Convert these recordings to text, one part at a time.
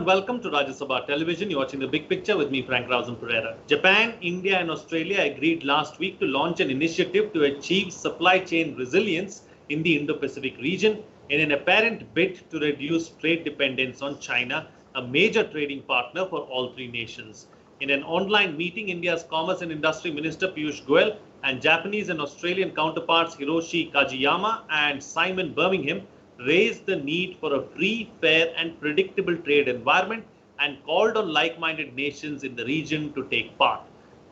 and welcome to Rajya Sabha Television. You're watching The Big Picture with me, Frank Rausen Pereira. Japan, India and Australia agreed last week to launch an initiative to achieve supply chain resilience in the Indo-Pacific region in an apparent bid to reduce trade dependence on China, a major trading partner for all three nations. In an online meeting, India's Commerce and Industry Minister Piyush Goyal and Japanese and Australian counterparts Hiroshi, Kajiyama and Simon Birmingham raised the need for a free, fair and predictable trade environment and called on like-minded nations in the region to take part.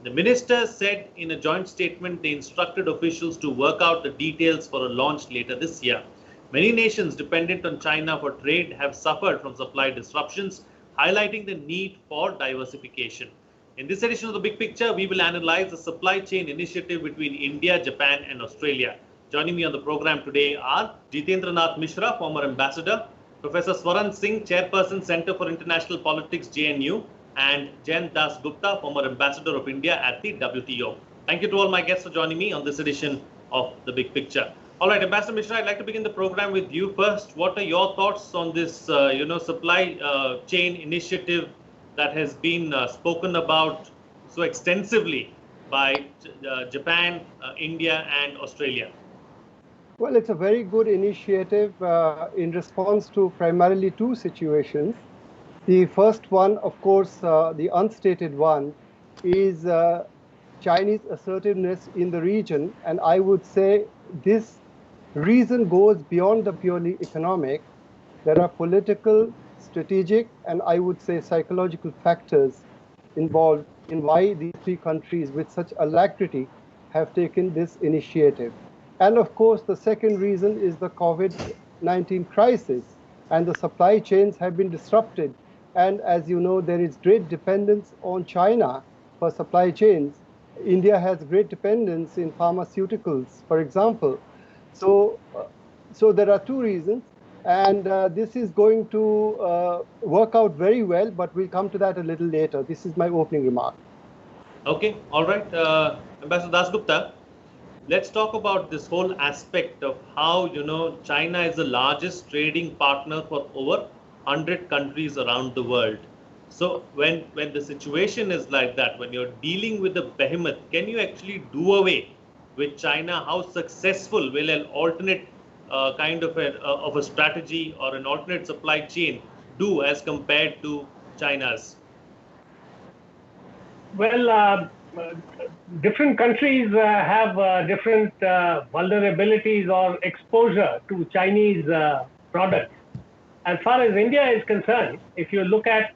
The ministers said in a joint statement they instructed officials to work out the details for a launch later this year. Many nations dependent on China for trade have suffered from supply disruptions, highlighting the need for diversification. In this edition of The Big Picture, we will analyze the supply chain initiative between India, Japan and Australia. Joining me on the program today are Jitendra Nath Mishra, former ambassador, Professor Swaran Singh, chairperson, Centre for International Politics, JNU, and Jen Das Gupta, former ambassador of India at the WTO. Thank you to all my guests for joining me on this edition of The Big Picture. All right, Ambassador Mishra, I'd like to begin the program with you first. What are your thoughts on this, supply chain initiative that has been spoken about so extensively by Japan, India, and Australia? Well, it's a very good initiative in response to primarily two situations. The first one, of course, the unstated one, is Chinese assertiveness in the region. And I would say this reason goes beyond the purely economic. There are political, strategic, and I would say psychological factors involved in why these three countries with such alacrity have taken this initiative. And of course, the second reason is the COVID-19 crisis, and the supply chains have been disrupted. And as you know, there is great dependence on China for supply chains. India has great dependence in pharmaceuticals, for example. So there are two reasons, and this is going to work out very well, but we'll come to that a little later. This is my opening remark. Okay, all right. Ambassador Das Gupta. Let's talk about this whole aspect of how, China is the largest trading partner for over 100 countries around the world. So when the situation is like that, when you're dealing with a behemoth, can you actually do away with China? How successful will an alternate kind of a strategy or an alternate supply chain do as compared to China's? Well, different countries have different vulnerabilities or exposure to Chinese products. As far as India is concerned, if you look at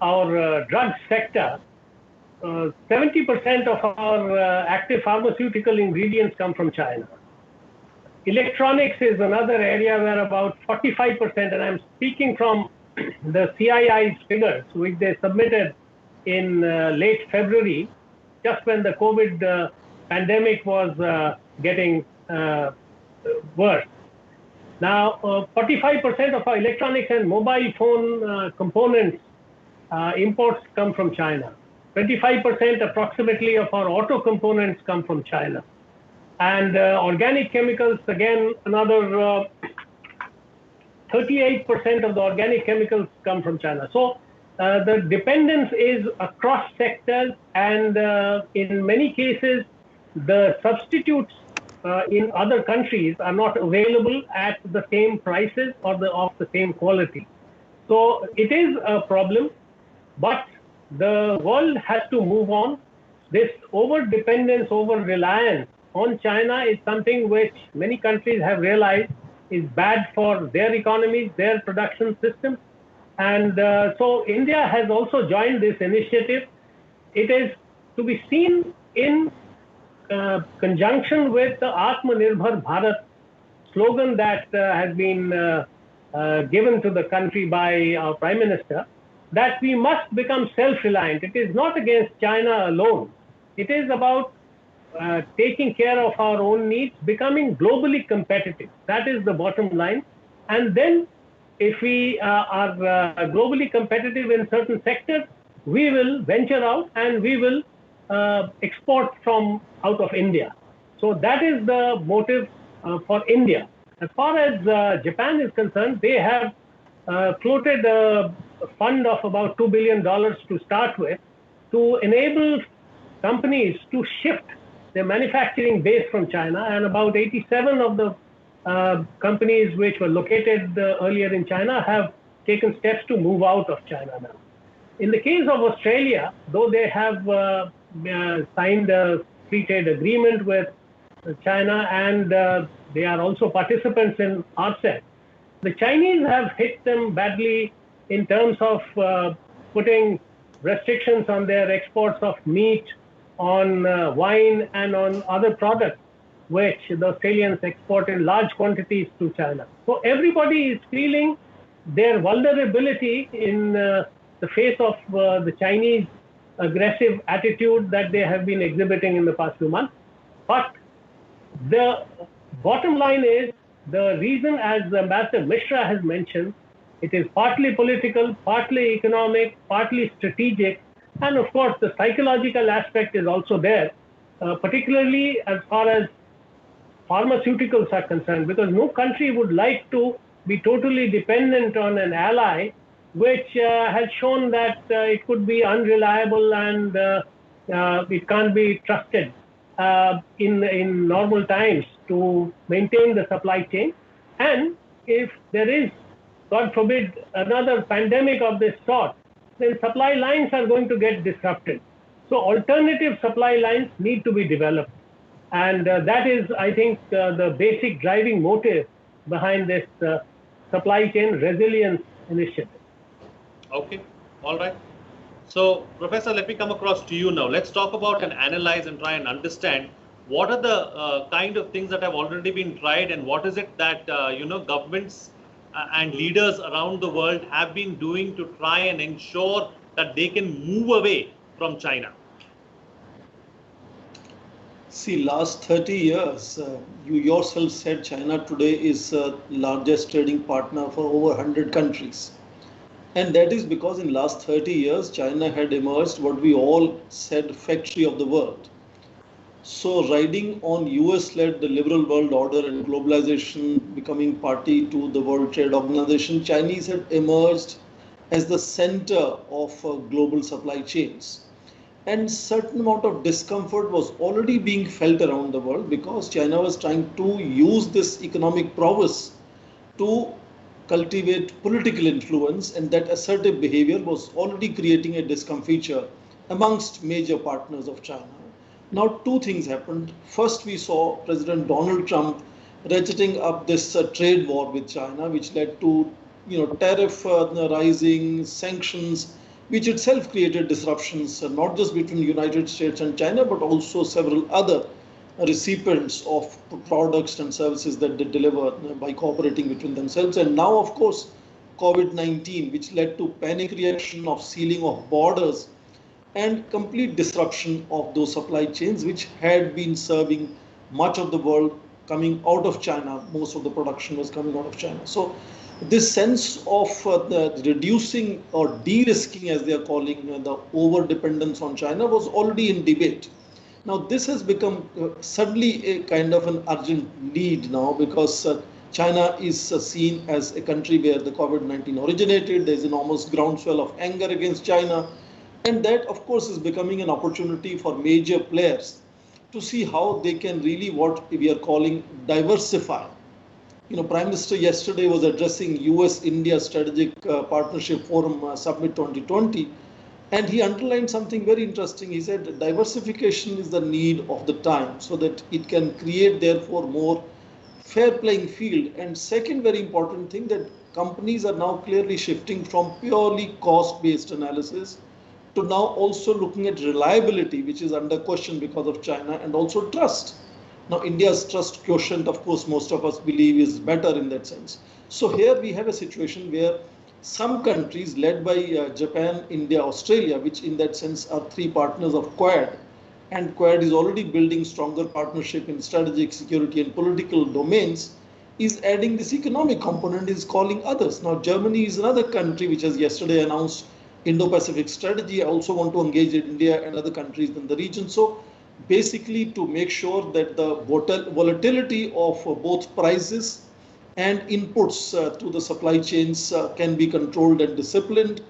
our drug sector, 70% of our active pharmaceutical ingredients come from China. Electronics is another area where about 45%, and I'm speaking from the CII's figures, which they submitted in late February, just when the COVID pandemic was getting worse. Now, 45% of our electronics and mobile phone components imports come from China. 25% approximately of our auto components come from China. And organic chemicals, again, another 38% of the organic chemicals come from China. So the dependence is across sectors, and in many cases, the substitutes in other countries are not available at the same prices or of the same quality. So it is a problem, but the world has to move on. This over-dependence, over-reliance on China is something which many countries have realized is bad for their economies, their production systems. And so India has also joined this initiative. It is to be seen in conjunction with the Atmanirbhar Bharat slogan that has been given to the country by our Prime Minister, that we must become self-reliant. It is not against China alone. It is about taking care of our own needs, becoming globally competitive. That is the bottom line. And then if we are globally competitive in certain sectors, we will venture out and we will export from out of India. So that is the motive for India. As far as Japan is concerned, they have floated a fund of about $2 billion to start with to enable companies to shift their manufacturing base from China, and about 87 of the companies which were located earlier in China have taken steps to move out of China now. In the case of Australia, though they have signed a free trade agreement with China and they are also participants in RCEP, the Chinese have hit them badly in terms of putting restrictions on their exports of meat, on wine, and on other products which the Australians export in large quantities to China. So everybody is feeling their vulnerability in the face of the Chinese aggressive attitude that they have been exhibiting in the past few months. But the bottom line is, the reason, as Ambassador Mishra has mentioned, it is partly political, partly economic, partly strategic, and of course the psychological aspect is also there, particularly as far as pharmaceuticals are concerned, because no country would like to be totally dependent on an ally which has shown that it could be unreliable and it can't be trusted in normal times to maintain the supply chain. And if there is, God forbid, another pandemic of this sort, then supply lines are going to get disrupted. So alternative supply lines need to be developed. And that is, I think, the basic driving motive behind this supply chain resilience initiative. Okay, all right. So, Professor, let me come across to you now. Let's talk about and analyze and try and understand what are the kind of things that have already been tried, and what is it that governments and leaders around the world have been doing to try and ensure that they can move away from China. See, last 30 years, you yourself said China today is the largest trading partner for over 100 countries. And that is because in last 30 years, China had emerged what we all said factory of the world. So riding on US-led the liberal world order and globalization, becoming party to the World Trade Organization, Chinese had emerged as the center of global supply chains. And certain amount of discomfort was already being felt around the world because China was trying to use this economic prowess to cultivate political influence, and that assertive behavior was already creating a discomfiture amongst major partners of China. Now, two things happened. First, we saw President Donald Trump ratcheting up this trade war with China, which led to tariff rising, sanctions, which itself created disruptions, not just between the United States and China, but also several other recipients of products and services that they deliver by cooperating between themselves. And now, of course, COVID-19, which led to panic reaction of sealing of borders and complete disruption of those supply chains, which had been serving much of the world coming out of China. Most of the production was coming out of China. So this sense of the reducing or de-risking, as they are calling the over-dependence on China, was already in debate. Now this has become suddenly a kind of an urgent need now, because China is seen as a country where the COVID-19 originated. There's enormous groundswell of anger against China. And that, of course, is becoming an opportunity for major players to see how they can really, what we are calling, diversify. Prime Minister yesterday was addressing US-India Strategic Partnership Forum Summit 2020, and he underlined something very interesting. He said diversification is the need of the time, so that it can create, therefore, more fair playing field. And second very important thing, that companies are now clearly shifting from purely cost-based analysis to now also looking at reliability, which is under question because of China, and also trust. Now, India's trust quotient, of course, most of us believe is better in that sense. So here we have a situation where some countries led by Japan, India, Australia, which in that sense are three partners of Quad, and Quad is already building stronger partnership in strategic, security and political domains, is adding this economic component, is calling others. Now, Germany is another country which has yesterday announced Indo-Pacific strategy. I also want to engage India and other countries in the region. So basically to make sure that the volatility of both prices and inputs to the supply chains can be controlled and disciplined.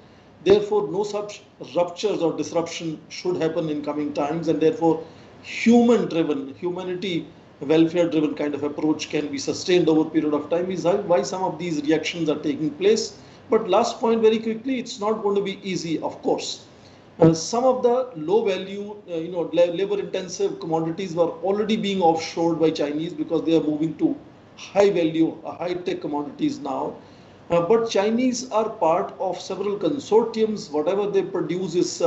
Therefore, no such ruptures or disruption should happen in coming times, and therefore, human-driven, humanity welfare-driven kind of approach can be sustained over a period of time is why some of these reactions are taking place. But last point very quickly, it's not going to be easy, of course. Some of the low value, labor intensive commodities were already being offshored by Chinese because they are moving to high value, high tech commodities now. But Chinese are part of several consortiums. Whatever they produce is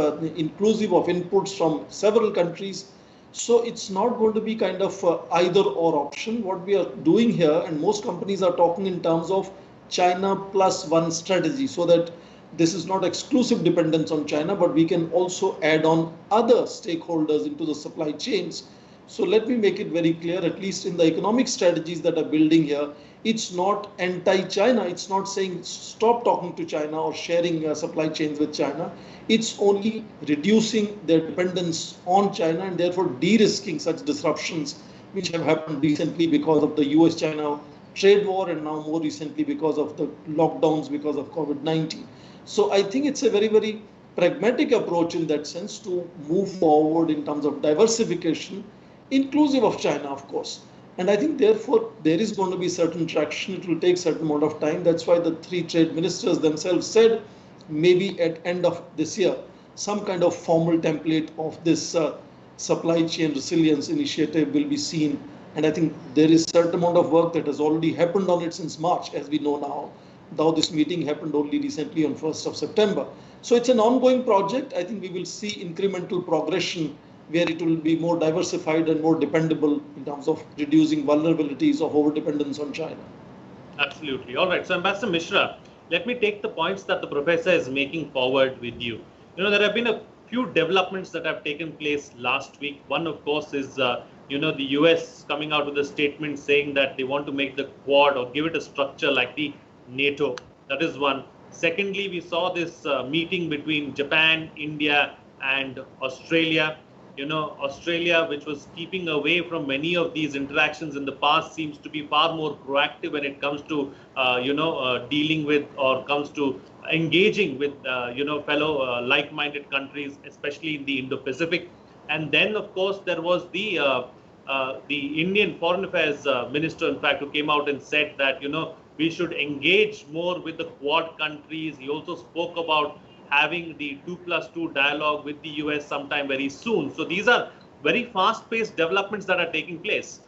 inclusive of inputs from several countries. So it's not going to be kind of either or option. What we are doing here, and most companies are talking in terms of China plus one strategy, so that this is not exclusive dependence on China, but we can also add on other stakeholders into the supply chains. So let me make it very clear, at least in the economic strategies that are building here, it's not anti-China. It's not saying stop talking to China or sharing supply chains with China. It's only reducing their dependence on China and therefore de-risking such disruptions which have happened recently because of the US-China trade war and now more recently because of the lockdowns because of COVID-19. So I think it's a very, very pragmatic approach in that sense to move forward in terms of diversification, inclusive of China, of course. And I think therefore there is going to be certain traction. It will take certain amount of time. That's why the three trade ministers themselves said maybe at end of this year, some kind of formal template of this supply chain resilience initiative will be seen. And I think there is certain amount of work that has already happened on it since March, as we know now. Though this meeting happened only recently on 1st of September. So it's an ongoing project. I think we will see incremental progression where it will be more diversified and more dependable in terms of reducing vulnerabilities of overdependence on China. Absolutely. All right. So Ambassador Mishra, let me take the points that the professor is making forward with you. There have been a few developments that have taken place last week. One, of course, is the US coming out with a statement saying that they want to make the Quad or give it a structure like the NATO. That is one. Secondly, we saw this meeting between Japan, India, and Australia. Australia, which was keeping away from many of these interactions in the past, seems to be far more proactive when it comes to, dealing with or comes to engaging with, fellow like-minded countries, especially in the Indo-Pacific. And then, of course, there was the Indian Foreign Affairs Minister, in fact, who came out and said that, we should engage more with the Quad countries. He also spoke about having the 2+2 dialogue with the US sometime very soon. So these are very fast-paced developments that are taking place.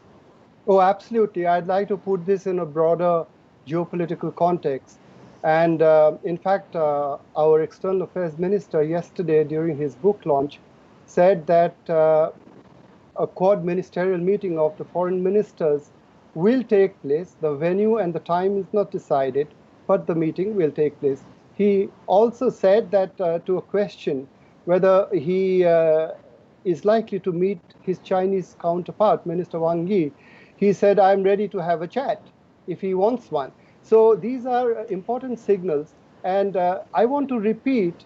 Oh, absolutely. I'd like to put this in a broader geopolitical context. And in fact, our External Affairs Minister yesterday during his book launch said that a Quad ministerial meeting of the foreign ministers will take place. The venue and the time is not decided, but the meeting will take place. He also said that to a question whether he is likely to meet his Chinese counterpart, Minister Wang Yi, he said, I'm ready to have a chat if he wants one. So these are important signals. And I want to repeat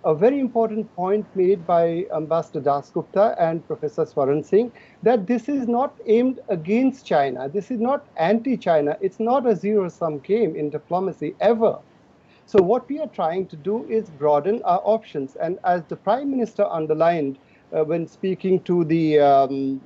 a very important point made by Ambassador Dasgupta and Professor Swaran Singh, that this is not aimed against China. This is not anti-China. It's not a zero-sum game in diplomacy ever. So what we are trying to do is broaden our options. And as the Prime Minister underlined when speaking to the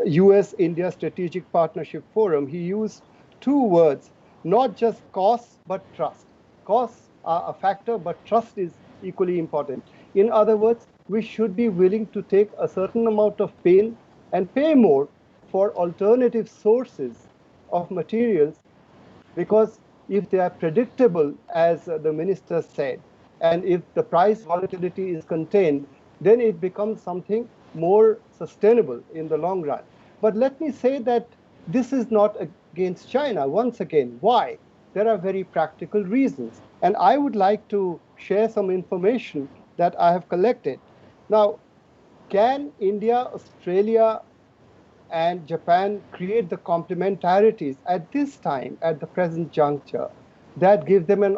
US-India Strategic Partnership Forum, he used two words, not just costs, but trust. Costs are a factor, but trust is equally important. In other words, we should be willing to take a certain amount of pain and pay more for alternative sources of materials, because if they are predictable, as the minister said, and if the price volatility is contained, then it becomes something more sustainable in the long run. But let me say that this is not against China. Once again, why? There are very practical reasons. And I would like to share some information that I have collected. Now, can India, Australia, and Japan create the complementarities at this time, at the present juncture, that give them an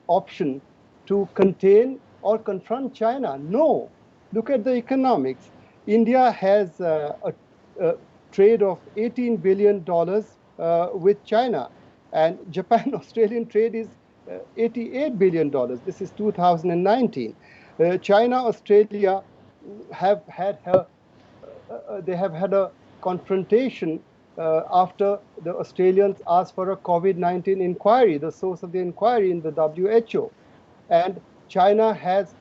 option to contain or confront China? No. Look at the economics. India has a trade of $18 billion with China. And Japan-Australian trade is $88 billion. This is 2019. China-Australia have had they have had a confrontation after the Australians asked for a COVID-19 inquiry, the source of the inquiry in the WHO. And China has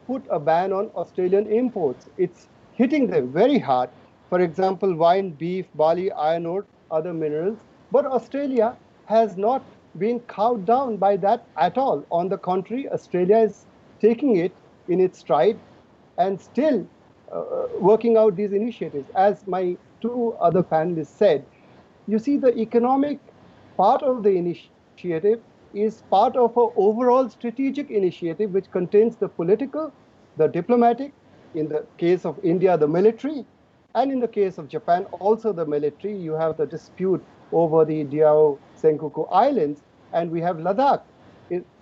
put a ban on Australian imports. It's hitting them very hard. For example, wine, beef, barley, iron ore, other minerals. But Australia has not been cowed down by that at all. On the contrary, Australia is taking it in its stride and still working out these initiatives. As my two other panelists said, you see, the economic part of the initiative is part of an overall strategic initiative which contains the political, the diplomatic, in the case of India, the military, and in the case of Japan, also the military. You have the dispute over the Diaoyu Senkaku Islands, and we have Ladakh.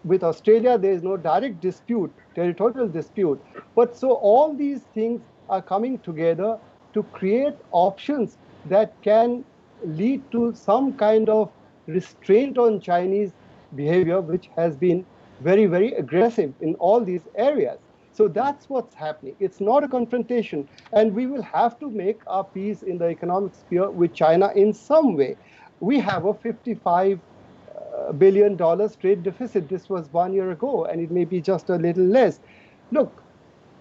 With Australia, there is no direct dispute, territorial dispute. But so all these things are coming together to create options that can lead to some kind of restraint on Chinese behavior, which has been very, very aggressive in all these areas. So that's what's happening. It's not a confrontation. And we will have to make our peace in the economic sphere with China in some way. We have a $55 billion trade deficit. This was 1 year ago, and it may be just a little less. Look,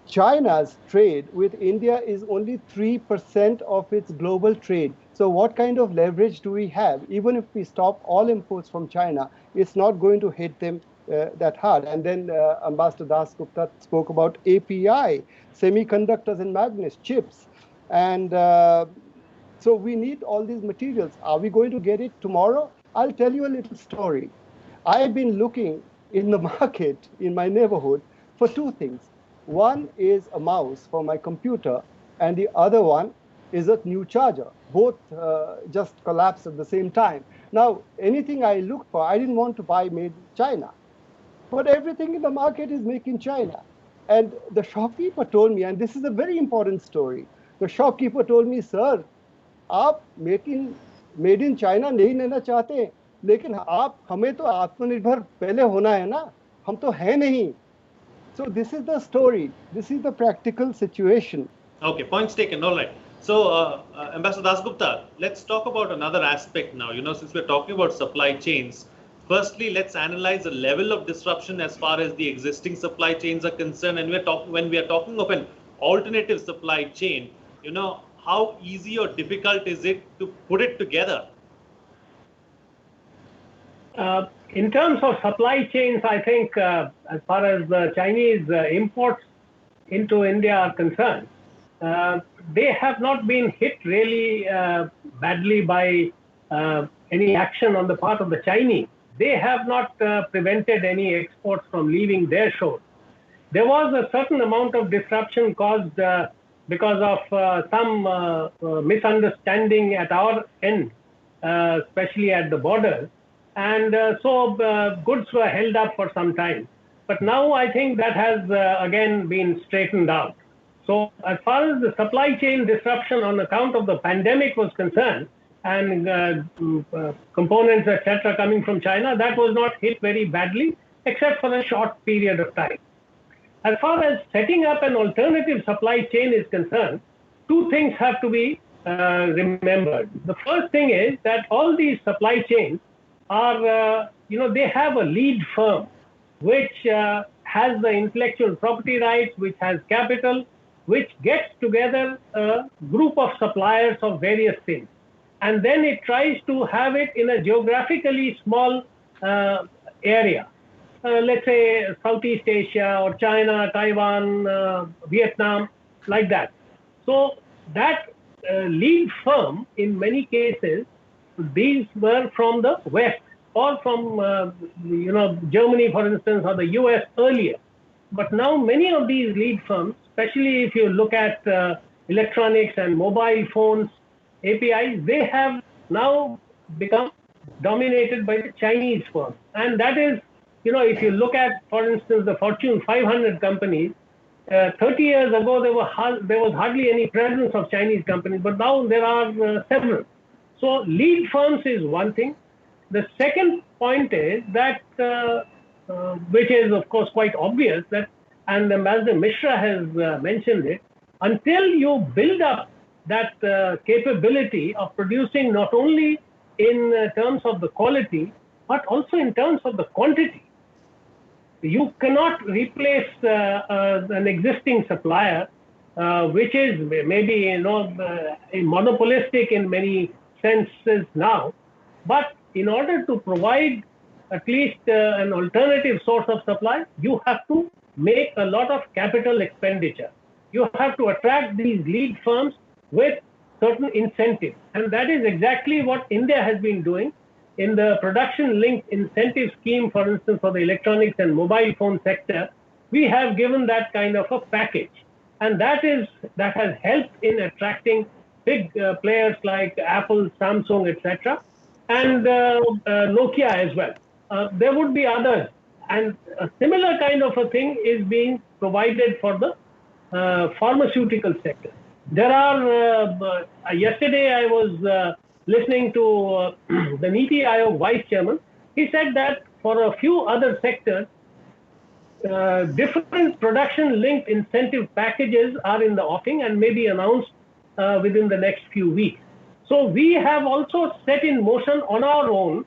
China's trade with India is only 3% of its global trade. So what kind of leverage do we have? Even if we stop all imports from China, it's not going to hit them that hard. And then Ambassador Das Gupta spoke about API, semiconductors and magnets, chips. And so we need all these materials. Are we going to get it tomorrow? I'll tell you a little story. I've been looking in the market in my neighborhood for two things. One is a mouse for my computer, and the other one is a new charger. Both just collapsed at the same time. Now, anything I looked for, I didn't want to buy made in China. But everything in the market is made in China. And the shopkeeper told me, and this is a very important story, the shopkeeper told me, sir, आप made in China नहीं लेना चाहते, लेकिन आप हमें तो आत्मनिर्भर पहले होना है ना, हम तो है नहीं. So this is the story. This is the practical situation. Okay, points taken. All right. So, Ambassador Dasgupta, let's talk about another aspect now. You know, since we're talking about supply chains, firstly, let's analyze the level of disruption as far as the existing supply chains are concerned. And when we are talking of an alternative supply chain, you know, how easy or difficult is it to put it together? In terms of supply chains, I think as far as the Chinese imports into India are concerned, they have not been hit really badly by any action on the part of the Chinese. They have not prevented any exports from leaving their shores. There was a certain amount of disruption caused because of some misunderstanding at our end, especially at the borders. And so goods were held up for some time. But now I think that has again been straightened out. So as far as the supply chain disruption on account of the pandemic was concerned, and components, etc., coming from China, that was not hit very badly, except for a short period of time. As far as setting up an alternative supply chain is concerned, two things have to be remembered. The first thing is that all these supply chains are, they have a lead firm which has the intellectual property rights, which has capital, which gets together a group of suppliers of various things. And then it tries to have it in a geographically small area. Let's say Southeast Asia or China, Taiwan, Vietnam, like that. So that lead firm, in many cases, these were from the West or from, Germany, for instance, or the US earlier. But now many of these lead firms, especially if you look at electronics and mobile phones, APIs, they have now become dominated by the Chinese firms. And that is, if you look at, for instance, the Fortune 500 companies, 30 years ago, there was hardly any presence of Chinese companies, but now there are several. So lead firms is one thing. The second point is that, which is of course quite obvious, that, and Ambassador Mishra has mentioned it, until you build up that capability of producing not only in terms of the quality, but also in terms of the quantity. You cannot replace an existing supplier, which is maybe monopolistic in many senses now, but in order to provide at least an alternative source of supply, you have to make a lot of capital expenditure. You have to attract these lead firms with certain incentives, and that is exactly what India has been doing in the production-linked incentive scheme. For instance, for the electronics and mobile phone sector, we have given that kind of a package, and that has helped in attracting big players like Apple, Samsung, etc., and Nokia as well. There would be others, and a similar kind of a thing is being provided for the pharmaceutical sector. There are, yesterday I was listening to the Niti Aayog Vice Chairman. He said that for a few other sectors, different production-linked incentive packages are in the offing and may be announced within the next few weeks. So we have also set in motion on our own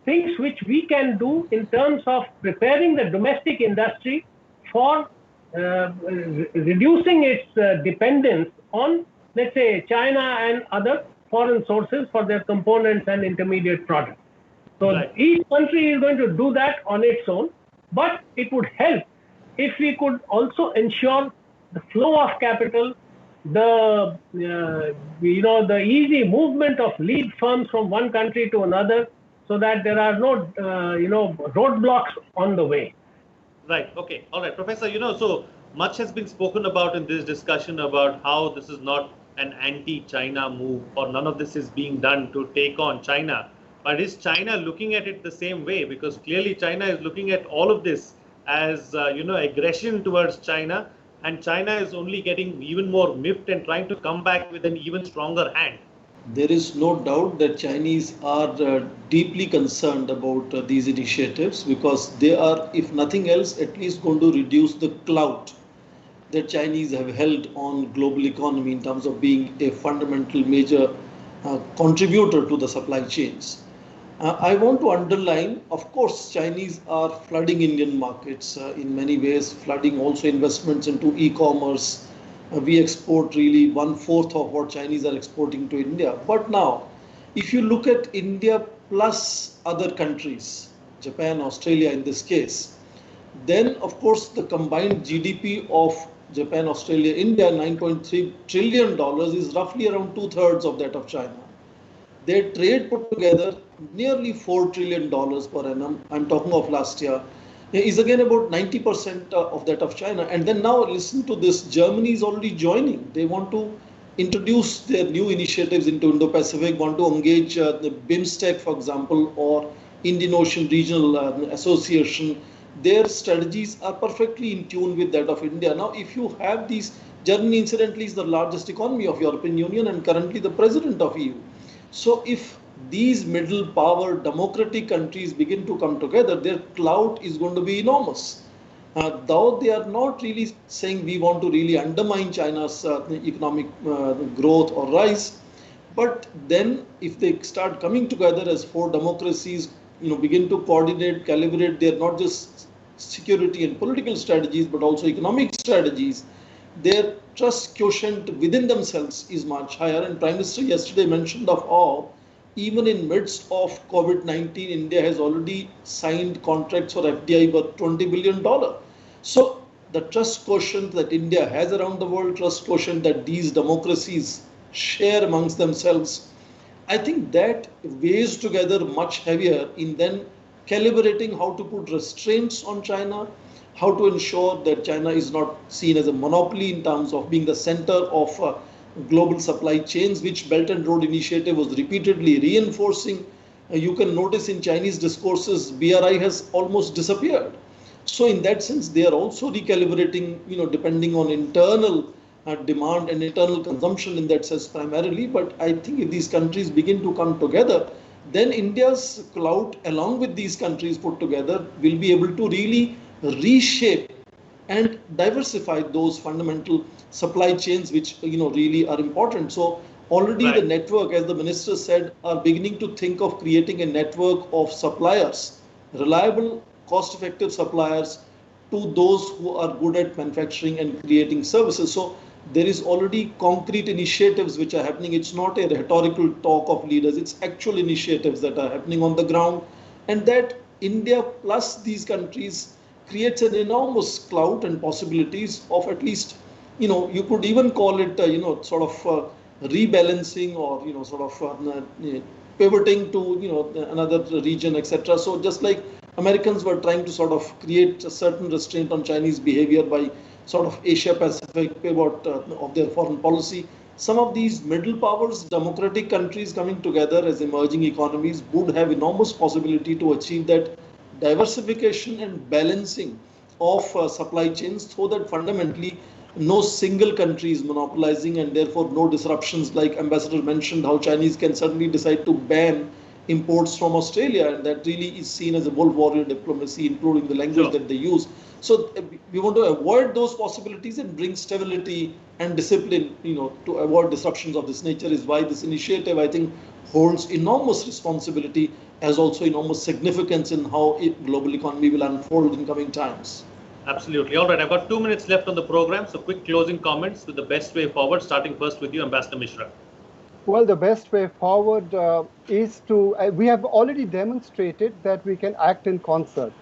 things which we can do in terms of preparing the domestic industry for reducing its dependence on, let's say, China and other foreign sources for their components and intermediate products. So right. Each country is going to do that on its own, but it would help if we could also ensure the flow of capital, the the easy movement of lead firms from one country to another, so that there are no roadblocks on the way. Right. Okay. All right, Professor. So much has been spoken about in this discussion about how this is not an anti-China move, or none of this is being done to take on China. But is China looking at it the same way? Because clearly China is looking at all of this as aggression towards China, and China is only getting even more miffed and trying to come back with an even stronger hand. There is no doubt that Chinese are deeply concerned about these initiatives, because they are, if nothing else, at least going to reduce the clout that Chinese have held on global economy in terms of being a fundamental major contributor to the supply chains. I want to underline, of course, Chinese are flooding Indian markets in many ways, flooding also investments into e-commerce. We export really 1/4 of what Chinese are exporting to India. But now, if you look at India plus other countries, Japan, Australia in this case, then of course the combined GDP of Japan, Australia, India, $9.3 trillion is roughly around 2/3 of that of China. Their trade put together nearly $4 trillion per annum. I'm talking of last year. Is again about 90% of that of China. And then now listen to this, Germany is already joining. They want to introduce their new initiatives into Indo-Pacific, want to engage the BIMSTEC, for example, or Indian Ocean Regional Association. Their strategies are perfectly in tune with that of India. Now, if you have these, Germany incidentally is the largest economy of European Union and currently the president of EU. So if these middle power democratic countries begin to come together, their clout is going to be enormous. Though they are not really saying we want to really undermine China's economic growth or rise, but then if they start coming together as four democracies, begin to coordinate, calibrate their not just security and political strategies, but also economic strategies, their trust quotient within themselves is much higher. And Prime Minister yesterday mentioned of how even in midst of COVID-19, India has already signed contracts for FDI worth $20 billion. So the trust quotient that India has around the world, trust quotient that these democracies share amongst themselves, I think that weighs together much heavier in then calibrating how to put restraints on China, how to ensure that China is not seen as a monopoly in terms of being the center of global supply chains, which Belt and Road Initiative was repeatedly reinforcing. You can notice in Chinese discourses, BRI has almost disappeared. So in that sense, they are also recalibrating, depending on internal demand and internal consumption in that sense primarily. But I think if these countries begin to come together, then India's clout, along with these countries put together, will be able to really reshape and diversify those fundamental supply chains which really are important. So already the network, as the minister said, are beginning to think of creating a network of suppliers, reliable, cost-effective suppliers to those who are good at manufacturing and creating services. So there is already concrete initiatives which are happening. It's not a rhetorical talk of leaders, it's actual initiatives that are happening on the ground, and that India plus these countries creates an enormous clout and possibilities of at least, you could even call it, sort of rebalancing or, sort of pivoting to, another region, etc. So just like Americans were trying to sort of create a certain restraint on Chinese behavior by sort of Asia-Pacific pivot of their foreign policy, some of these middle powers, democratic countries coming together as emerging economies would have enormous possibility to achieve that diversification and balancing of supply chains, so that fundamentally no single country is monopolizing, and therefore no disruptions, like Ambassador mentioned how Chinese can suddenly decide to ban imports from Australia, and that really is seen as a wolf warrior diplomacy, including the language that they use. So we want to avoid those possibilities and bring stability and discipline, to avoid disruptions of this nature, is why this initiative, I think, holds enormous responsibility as also enormous significance in how global economy will unfold in coming times. Absolutely. All right, I've got 2 minutes left on the program, so quick closing comments with the best way forward, starting first with you, Ambassador Mishra. Well, the best way forward is to, we have already demonstrated that we can act in concert.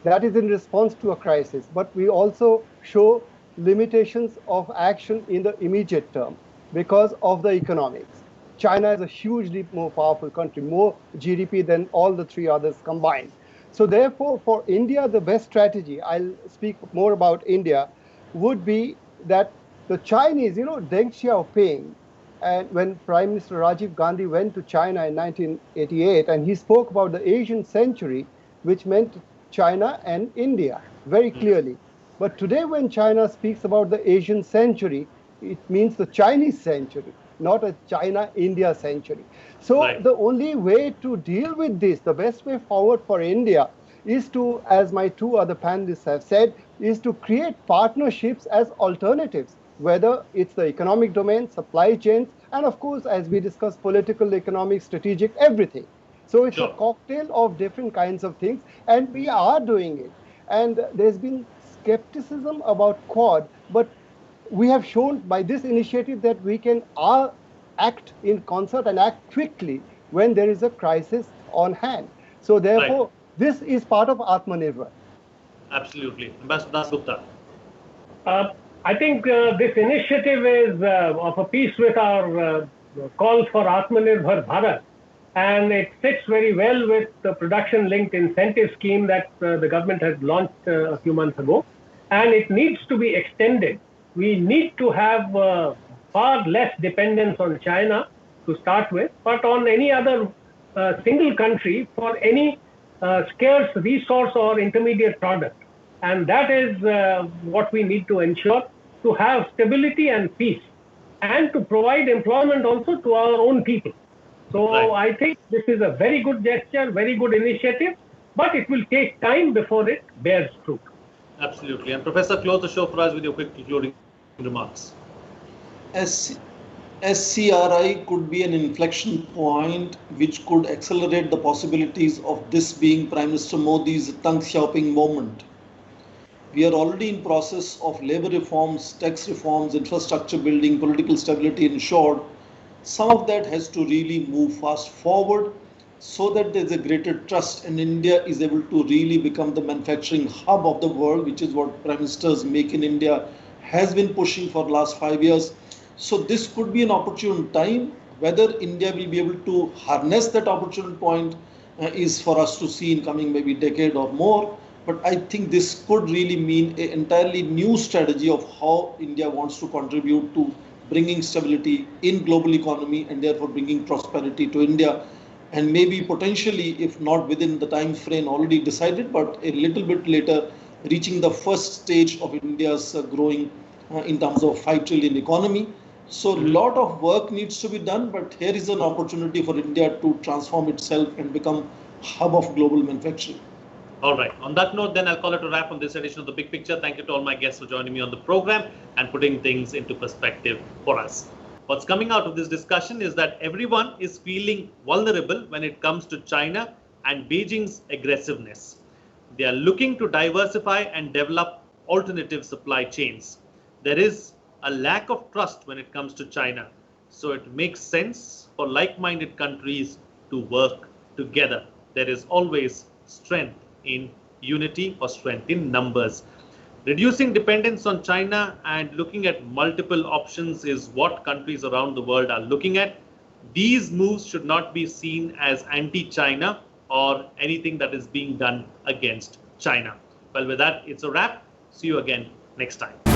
That is in response to a crisis, but we also show limitations of action in the immediate term because of the economics. China is a hugely more powerful country, more GDP than all the three others combined. So therefore, for India, the best strategy, I'll speak more about India, would be that the Chinese, Deng Xiaoping, and when Prime Minister Rajiv Gandhi went to China in 1988, and he spoke about the Asian century, which meant China and India very clearly. But today, when China speaks about the Asian century, it means the Chinese century, not a China-India century. So the only way to deal with this, the best way forward for India, is to, as my two other panelists have said, is to create partnerships as alternatives, whether it's the economic domain, supply chains, and of course, as we discussed, political, economic, strategic, everything. So it's a cocktail of different kinds of things, and we are doing it. And there's been skepticism about Quad, but we have shown by this initiative that we can act in concert and act quickly when there is a crisis on hand. So therefore, this is part of Atmanirbhar. Absolutely. Ambassador Das Gupta. I think this initiative is of a piece with our calls for Atmanirbhar Bharat, and it fits very well with the production-linked incentive scheme that the government has launched a few months ago, and it needs to be extended. We need to have far less dependence on China to start with, but on any other single country for any scarce resource or intermediate product. And that is what we need to ensure, to have stability and peace, and to provide employment also to our own people. So I think this is a very good gesture, very good initiative, but it will take time before it bears fruit. Absolutely. And Professor, close the show for us with your quick concluding remarks. SCRI could be an inflection point which could accelerate the possibilities of this being Prime Minister Modi's Deng Xiaoping moment. We are already in process of labor reforms, tax reforms, infrastructure building, political stability ensured. Some of that has to really move fast forward so that there's a greater trust and India is able to really become the manufacturing hub of the world, which is what Prime Minister's Make in India has been pushing for the last 5 years. So this could be an opportune time. Whether India will be able to harness that opportune point is for us to see in coming maybe decade or more. But I think this could really mean an entirely new strategy of how India wants to contribute to bringing stability in global economy and therefore bringing prosperity to India. And maybe potentially, if not within the time frame already decided, but a little bit later, reaching the first stage of India's growing in terms of 5 trillion economy. So a lot of work needs to be done, but here is an opportunity for India to transform itself and become hub of global manufacturing. All right. On that note, then I'll call it a wrap on this edition of The Big Picture. Thank you to all my guests for joining me on the program and putting things into perspective for us. What's coming out of this discussion is that everyone is feeling vulnerable when it comes to China and Beijing's aggressiveness. They are looking to diversify and develop alternative supply chains. There is a lack of trust when it comes to China. So it makes sense for like-minded countries to work together. There is always strength in unity or strength in numbers. Reducing dependence on China and looking at multiple options is what countries around the world are looking at. These moves should not be seen as anti-China or anything that is being done against China. Well, with that, it's a wrap. See you again next time.